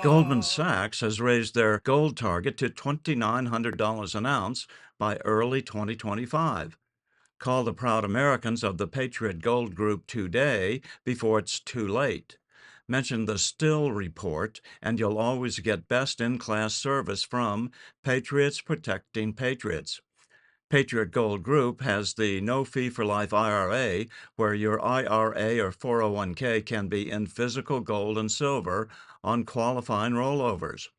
Goldman Sachs has raised their gold target to $2,900 an ounce by early 2025. Call the proud Americans of the Patriot Gold Group today before it's too late. Mention the Still Report, and you'll always get best in class service from Patriots Protecting Patriots. Patriot Gold Group has the no fee for life IRA, where your IRA or 401k can be in physical gold and silver on qualifying rollovers.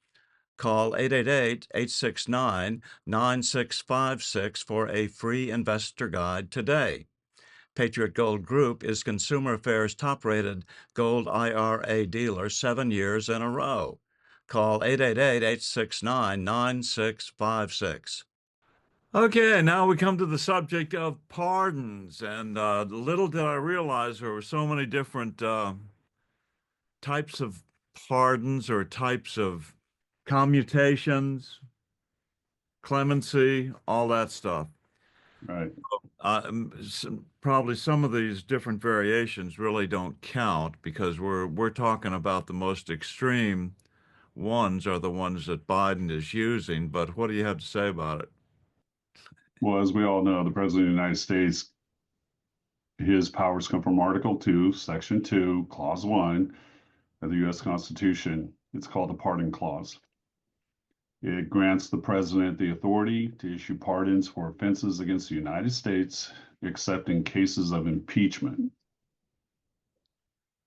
Call 888-869-9656 for a free investor guide today. Patriot Gold Group is Consumer Affairs top-rated gold IRA dealer 7 years in a row. Call 888-869-9656. Okay, now we come to the subject of pardons, and little did I realize there were so many different types of pardons or types of commutations, clemency, all that stuff. Right. Probably some of these different variations really don't count because we're talking about the most extreme ones are the ones that Biden is using. But what do you have to say about it? Well, as we all know, the President of the United States, his powers come from Article 2, Section 2, Clause 1 of the U.S. Constitution. It's called the Pardon Clause. It grants the President the authority to issue pardons for offenses against the United States, except in cases of impeachment.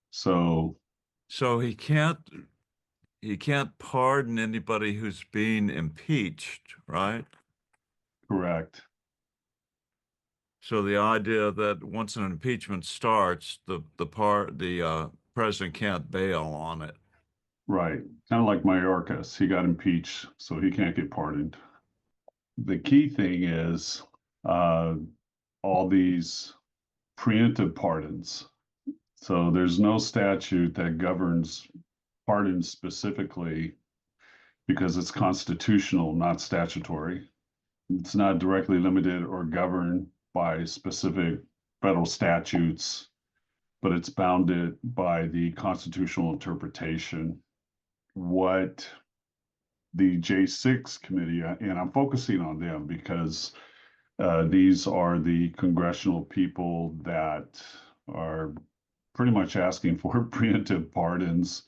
So he can't pardon anybody who's being impeached, right? correct. So the idea that once an impeachment starts, the president can't bail on it. Right. Kind of like Mayorkas. He got impeached, so he can't get pardoned. The key thing is all these preemptive pardons. So there's no statute that governs pardons specifically because it's constitutional, not statutory. It's not directly limited or governed by specific federal statutes, but it's bounded by the constitutional interpretation. What the J6 committee, and I'm focusing on them because these are the congressional people that are pretty much asking for preemptive pardons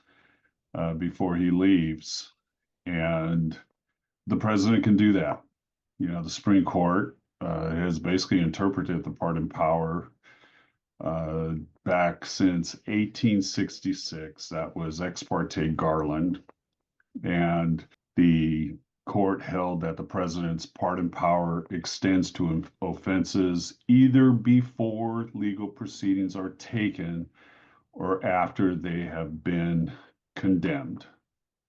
before he leaves. And the president can do that. You know, the Supreme Court has basically interpreted the pardon power back since 1866. That was Ex parte Garland. And the court held that the president's pardon power extends to offenses either before legal proceedings are taken or after they have been condemned.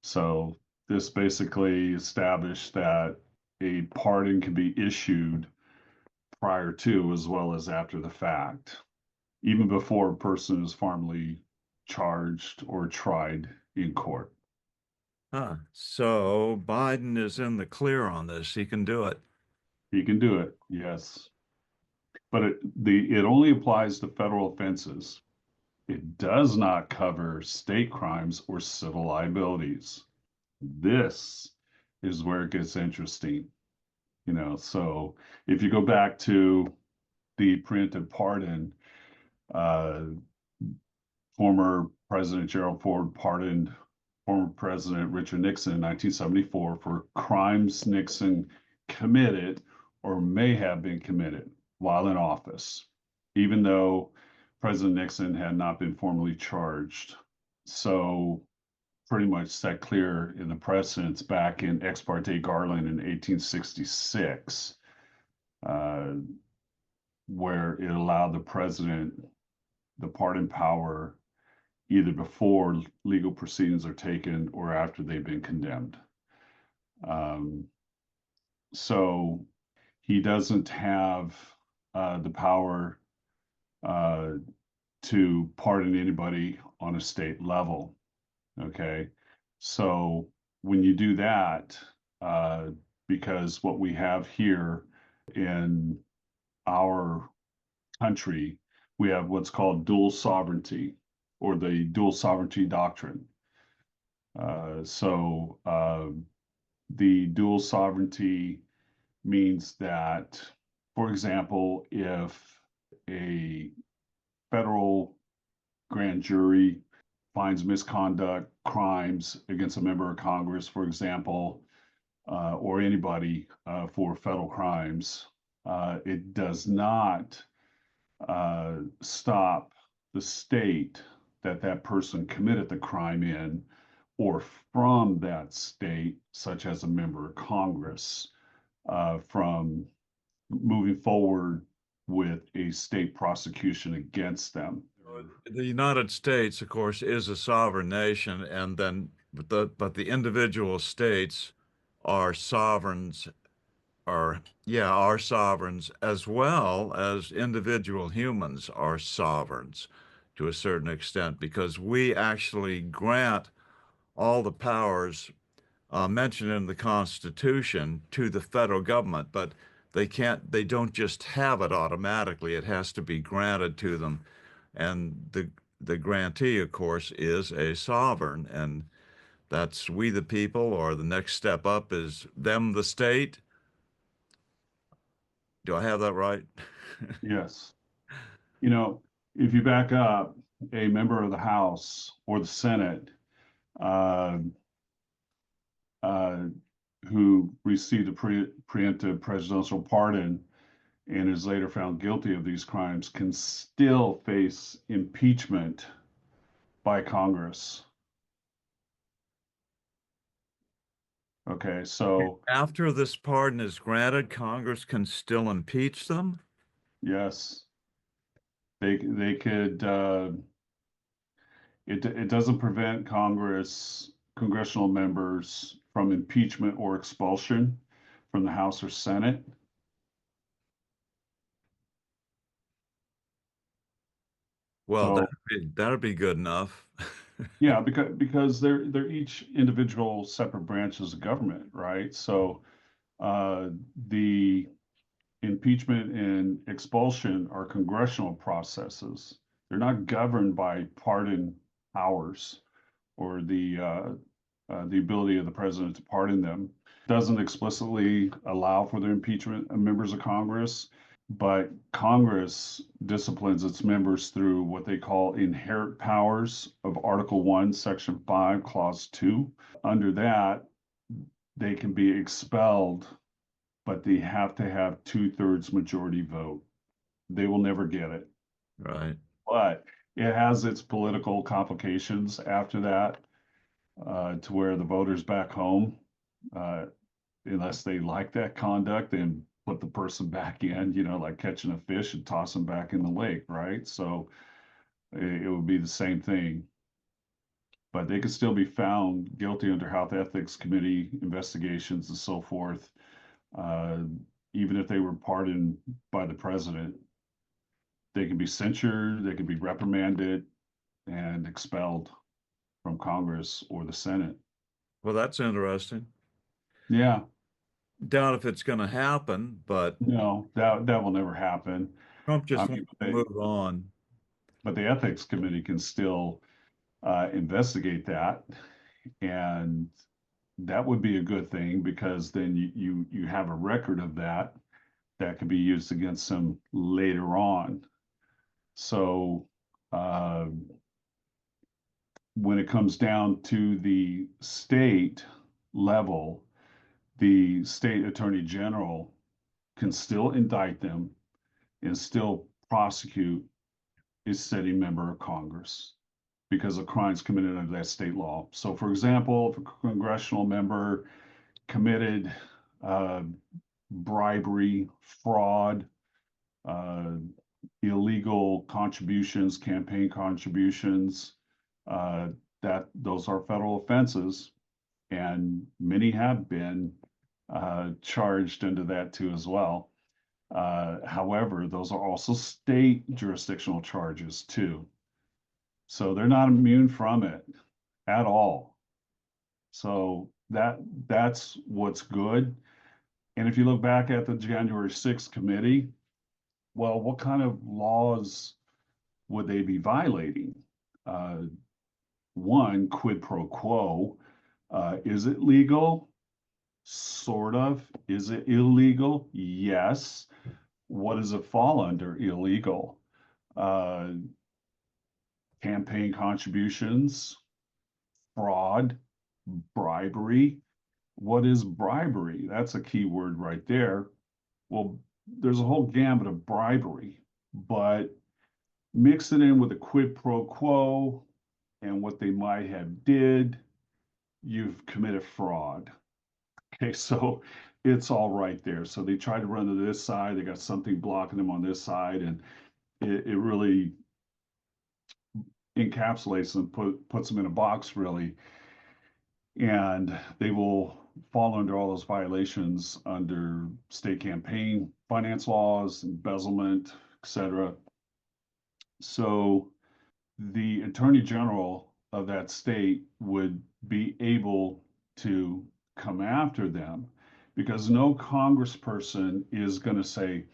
So this basically established that a pardon can be issued prior to as well as after the fact, even before a person is formally charged or tried in court. So Biden is in the clear on this. He can do it. He can do it, yes. But it only applies to federal offenses. It does not cover state crimes or civil liabilities. This is where it gets interesting. You know, so if you go back to the preemptive pardon, former President Gerald Ford pardoned former President Richard Nixon in 1974 for crimes Nixon committed or may have been committed while in office, even though President Nixon had not been formally charged. So pretty much set clear in the precedents back in Ex parte Garland in 1866, where it allowed the president the pardon power either before legal proceedings are taken or after they've been condemned. So he doesn't have the power to pardon anybody on a state level. Okay. So when you do that, because what we have here in our country, we have what's called dual sovereignty or the dual sovereignty doctrine. So the dual sovereignty means that, for example, if a federal grand jury finds misconduct, crimes against a member of Congress, for example, or anybody for federal crimes, it does not stop the state that that person committed the crime in or from that state, such as a member of Congress, from moving forward with a state prosecution against them. The United States, of course, is a sovereign nation, and then but the individual states are sovereigns, are sovereigns as well as individual humans are sovereigns to a certain extent because we actually grant all the powers mentioned in the Constitution to the federal government, but they don't just have it automatically. It has to be granted to them. And the grantee, of course, is a sovereign, and that's we the people, or the next step up is them the state. Do I have that right? Yes. You know, if you back up, a member of the House or the Senate uh, uh, who received a preemptive presidential pardon and is later found guilty of these crimes can still face impeachment by Congress. Okay, so After this pardon is granted, Congress can still impeach them? yes, they could. It doesn't prevent congressional members from impeachment or expulsion from the House or Senate. Well, So that'd be good enough. yeah, because they're each individual separate branches of government, right? So the impeachment and expulsion are congressional processes. They're not governed by pardon powers or the ability of the president to pardon them. It doesn't explicitly allow for the impeachment of members of Congress, but Congress disciplines its members through what they call inherent powers of Article 1, Section 5, Clause 2. Under that, they can be expelled, but they have to have two-thirds majority vote. They will never get it. Right. But it has its political complications after that, to where the voters back home, uh, unless they like that conduct, then put the person back in, like catching a fish and toss them back in the lake, right? So it would be the same thing. But they could still be found guilty under Health Ethics Committee investigations and so forth, uh, even if they were pardoned by the president. They can be censured, they can be reprimanded and expelled from Congress or the Senate. Well, that's interesting. Yeah, Doubt if it's going to happen, but no, that will never happen. Trump I just mean, wants to move on. but the ethics committee can still investigate that, and that would be a good thing because then you have a record of that that could be used against them later on. So uh, when it comes down to the state level, the state attorney general can still indict them and still prosecute a sitting member of Congress because of crimes committed under that state law. So, for example, if a congressional member committed uh, bribery, fraud, uh, illegal contributions, campaign contributions, uh, that those are federal offenses, and many have been charged under that too as well. However, those are also state jurisdictional charges too. So they're not immune from it at all. So that's what's good. And if you look back at the January 6th committee, well, what kind of laws would they be violating? Uh, One, quid pro quo. Is it legal? Sort of. Is it illegal? Yes. What does it fall under illegal? Uh, Campaign contributions, fraud, bribery. What is bribery? That's a key word right there. Well, there's a whole gamut of bribery, but mix it in with a quid pro quo and what they might have did, you've committed fraud. Okay, so it's all right there. So they try to run to this side, they got something blocking them on this side, and it really encapsulates them, puts them in a box really, and they will fall under all those violations under state campaign finance laws, embezzlement, etc. So the attorney general of that state would be able to come after them because no congressperson is going to say,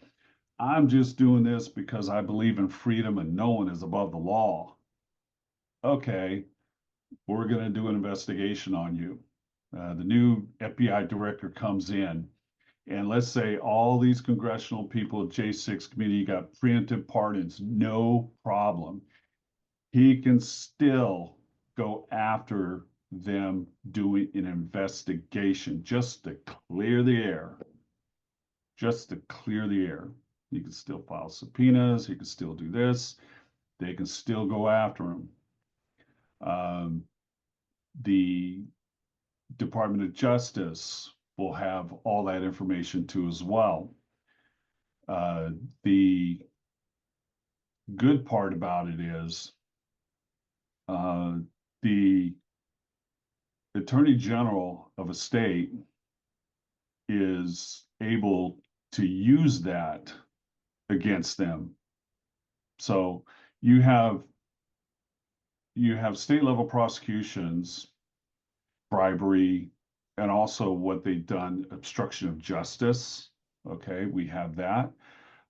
I'm just doing this because I believe in freedom and no one is above the law. Okay, we're going to do an investigation on you. The new FBI director comes in, and let's say all these congressional people at J6 committee got preemptive pardons, no problem. He can still go after them doing an investigation just to clear the air. Just to clear the air. He can still file subpoenas. He can still do this. They can still go after him. The Department of Justice will have all that information too as well. The good part about it is the Attorney General of a state is able to use that against them. So you have state level prosecutions, bribery, and also what they've done, obstruction of justice. Okay, we have that.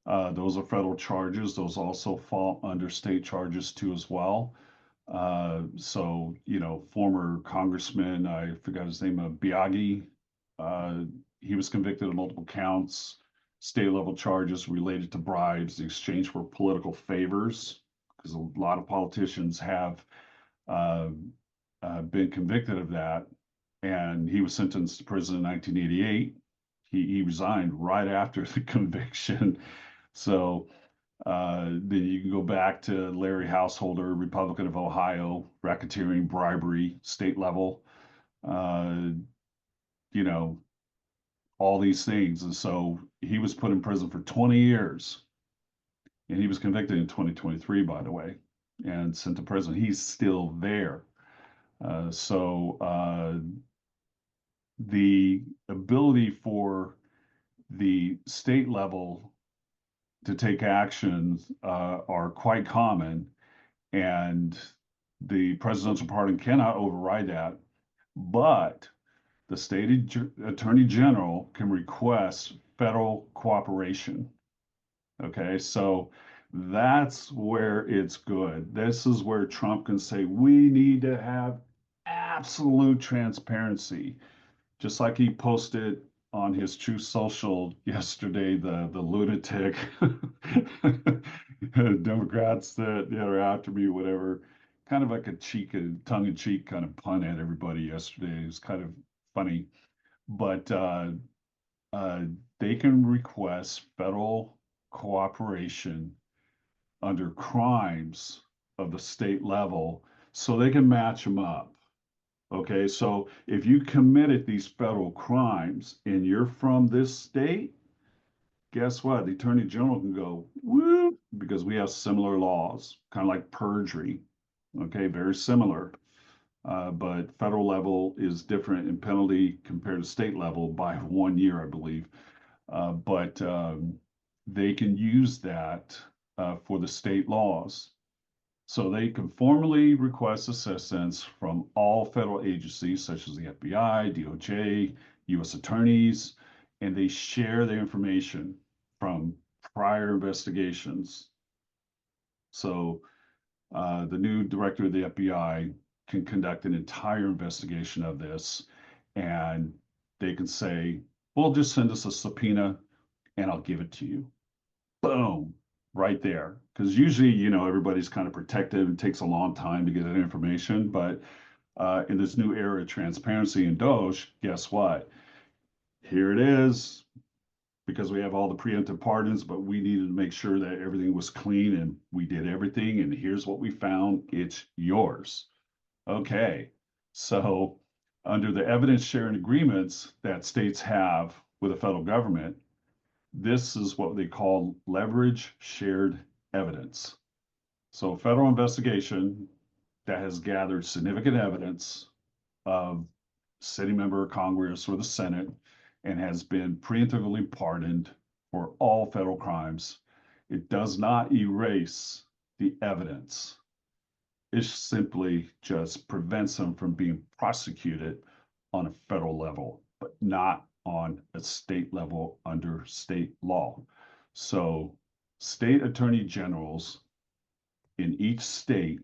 Those are federal charges. Those also fall under state charges too as well. So, former Congressman, I forgot his name, Biaggi, he was convicted of multiple counts, state level charges related to bribes in exchange for political favors, because a lot of politicians have uh, been convicted of that. And he was sentenced to prison in 1988. He resigned right after the conviction. So then you can go back to Larry Householder, Republican of Ohio, racketeering, bribery, state level, uh, you know, all these things. And so he was put in prison for 20 years. And he was convicted in 2023, by the way, and sent to prison. He's still there. So the ability for the state level to take actions are quite common, and the presidential pardon cannot override that. But the state attorney general can request federal cooperation. Okay, so that's where it's good. This is where Trump can say we need to have absolute transparency, just like he posted on his True Social yesterday, the lunatic Democrats that are after me, whatever, kind of like a tongue-in-cheek kind of pun at everybody yesterday. It was kind of funny, but uh, they can request federal cooperation under crimes of the state level so they can match them up. Okay, so if you committed these federal crimes and you're from this state, guess what? The attorney general can go, woo, because we have similar laws, kind of like perjury. Okay, very similar. But federal level is different in penalty compared to state level by 1 year, I believe. But they can use that for the state laws. So they can formally request assistance from all federal agencies such as the FBI, DOJ, U.S. attorneys, and they share their information from prior investigations. So the new director of the FBI can conduct an entire investigation of this, and they can say, well, just send us a subpoena and I'll give it to you. Boom, right there. Because usually, everybody's kind of protective. It takes a long time to get that information. But in this new era of transparency and Doge, guess what? Here it is, because we have all the preemptive pardons, but we needed to make sure that everything was clean and we did everything. And here's what we found. It's yours. Okay. So, under the evidence sharing agreements that states have with the federal government, this is what they call leverage shared evidence. So, a federal investigation that has gathered significant evidence of sitting member of Congress or the Senate and has been preemptively pardoned for all federal crimes, it does not erase the evidence. It simply just prevents them from being prosecuted on a federal level, but not on a state level under state law. So, state attorney generals in each state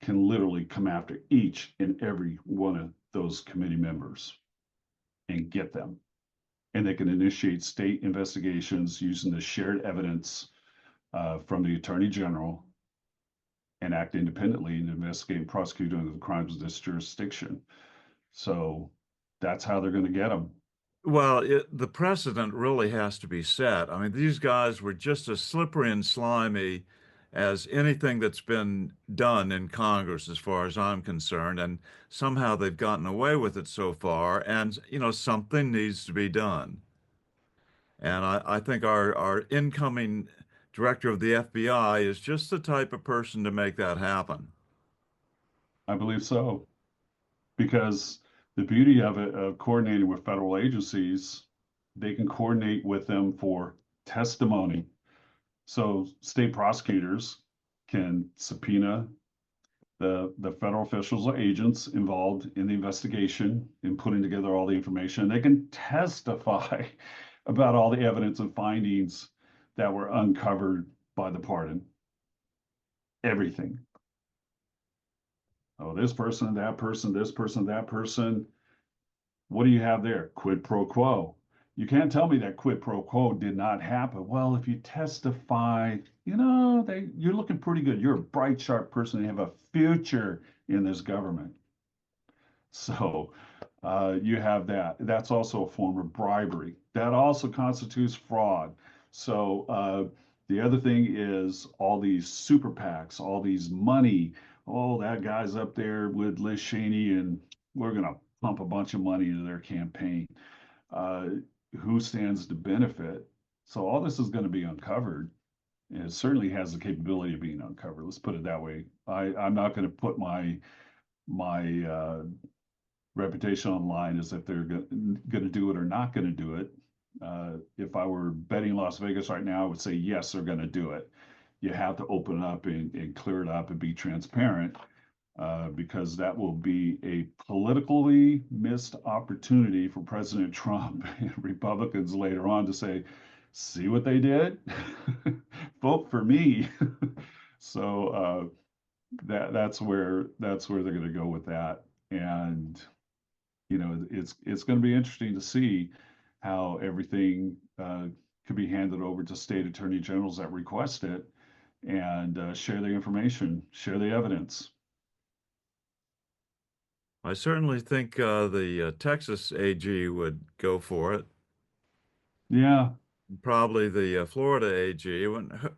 can literally come after each and every one of those committee members and get them. And they can initiate state investigations using the shared evidence from the attorney general and act independently and investigate and prosecute under the crimes of this jurisdiction. So that's how they're going to get them. Well, the precedent really has to be set. I mean, these guys were just as slippery and slimy as anything that's been done in Congress, as far as I'm concerned, and somehow they've gotten away with it so far. And, something needs to be done. And I think our incoming director of the FBI is just the type of person to make that happen. I believe so, because the beauty of it, of coordinating with federal agencies, they can coordinate with them for testimony. So state prosecutors can subpoena the federal officials or agents involved in the investigation in putting together all the information. They can testify about all the evidence and findings that were uncovered by the pardon. Everything. Oh, this person, that person, this person, that person. What do you have there? Quid pro quo. You can't tell me that quid pro quo did not happen. Well, if you testify, you're looking pretty good. You're a bright, sharp person. You have a future in this government. So you have that. That's also a form of bribery. That also constitutes fraud. So the other thing is all these super PACs, all these money. Oh, that guy's up there with Liz Cheney, and we're going to pump a bunch of money into their campaign. Uh, who stands to benefit? So all this is going to be uncovered. And it certainly has the capability of being uncovered. Let's put it that way. I'm not going to put my reputation online as if they're going to do it or not going to do it. If I were betting Las Vegas right now, I would say yes, they're going to do it. You have to open up and clear it up and be transparent, because that will be a politically missed opportunity for President Trump and Republicans later on to say, see what they did? Vote for me. So that's where they're going to go with that. And it's going to be interesting to see how everything could be handed over to state attorney generals that request it and share the information, share the evidence. I certainly think the Texas AG would go for it. Yeah, Probably the Florida AG.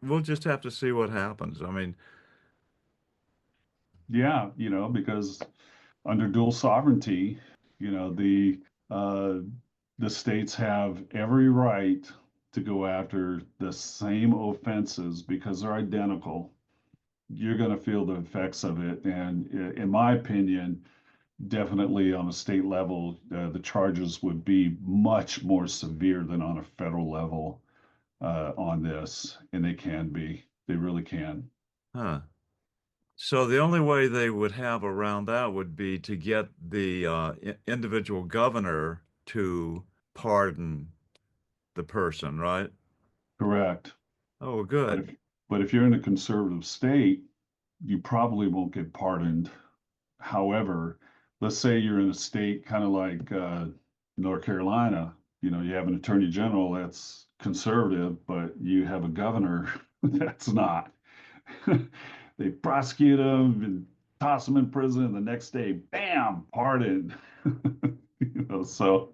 We'll just have to see what happens. I mean, yeah, because under dual sovereignty, the the states have every right to go after the same offenses because they're identical. You're going to feel the effects of it, and in my opinion, definitely on a state level, the charges would be much more severe than on a federal level on this, and they can be. They really can. huh. So the only way they would have around that would be to get the individual governor to pardon the person, right? Correct. Oh, But good. if but if you're in a conservative state, you probably won't get pardoned However, let's say you're in a state kind of like North Carolina, you have an attorney general that's conservative, but you have a governor that's not. They prosecute him and toss him in prison, and the next day, bam, pardon. So,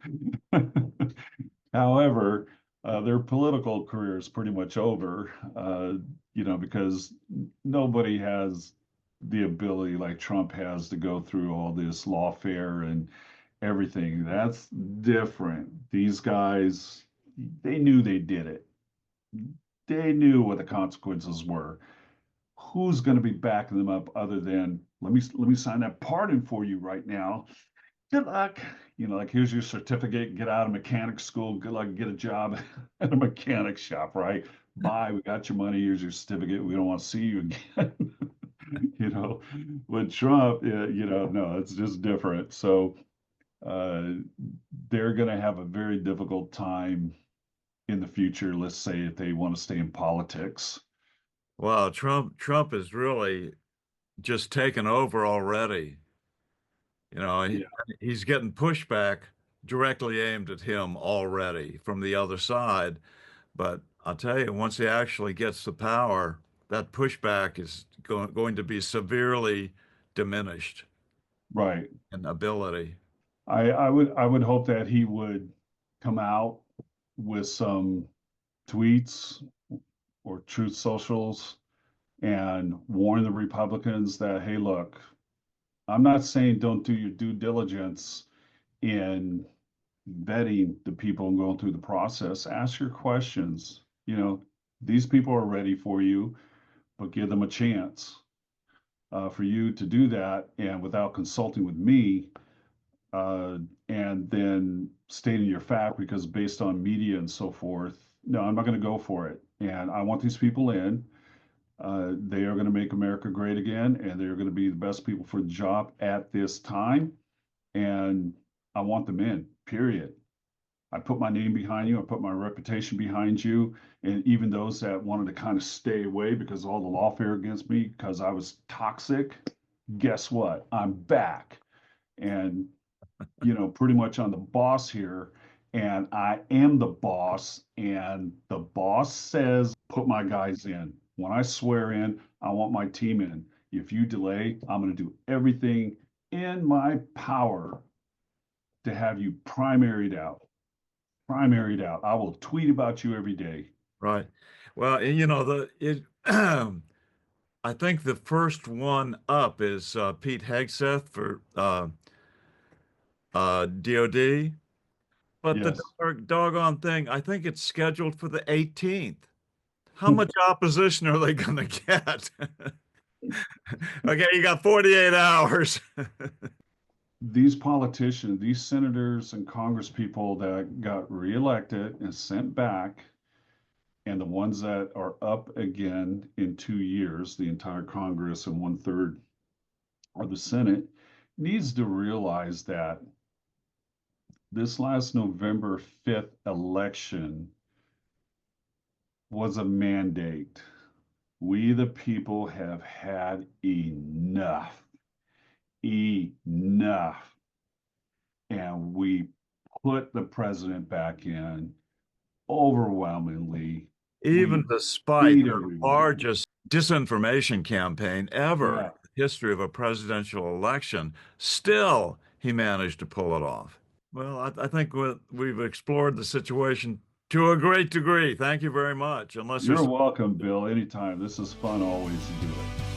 however, their political career is pretty much over, because nobody has the ability like Trump has to go through all this lawfare and everything. That's different. These guys, they knew they did it. They knew what the consequences were. Who's going to be backing them up other than let me sign that pardon for you right now? Good luck. Like here's your certificate. Get out of mechanic school. Good luck. Get a job at a mechanic shop. Right. Bye. We got your money. Here's your certificate. We don't want to see you again. you know, with Trump, no, it's just different. So uh, they're going to have a very difficult time in the future. Let's say if they want to stay in politics. Well, Trump is really just taken over already. You know, Yeah. he's getting pushback directly aimed at him already from the other side. But I'll tell you, once he actually gets the power, that pushback is going to be severely diminished Right. in ability. I would hope that he would come out with some tweets or truth socials and warn the Republicans that, hey, look, I'm not saying don't do your due diligence in vetting the people and going through the process. Ask your questions. These people are ready for you, but give them a chance for you to do that. And without consulting with me, uh, and then stating your fact, because based on media and so forth, no, I'm not going to go for it. And I want these people in. They are going to make America great again, and they're going to be the best people for the job at this time. And I want them in, period. I put my name behind you. I put my reputation behind you. And even those that wanted to kind of stay away because of all the lawfare against me, because I was toxic, guess what? I'm back. And pretty much on the boss here. And I am the boss. And the boss says, put my guys in. When I swear in, I want my team in. If you delay, I'm going to do everything in my power to have you primaried out. Primaried out. I will tweet about you every day. Right. Well, and, I think the first one up is Pete Hegseth for DOD. But the Yes. doggone thing, I think it's scheduled for the 18th. How much opposition are they going to get? Okay, you got 48 hours. These politicians, these senators and congress people that got reelected and sent back, and the ones that are up again in 2 years, the entire Congress and one-third of the Senate, needs to realize that this last November 5th election was a mandate. We, the people, have had enough. Enough. And we put the president back in overwhelmingly. Even We despite beat the everybody. largest disinformation campaign ever in Yeah. the history of a presidential election, still he managed to pull it off. Well, I think we've explored the situation to a great degree. Thank you very much. Unless You're there's welcome, Bill. Anytime. This is fun always to do it.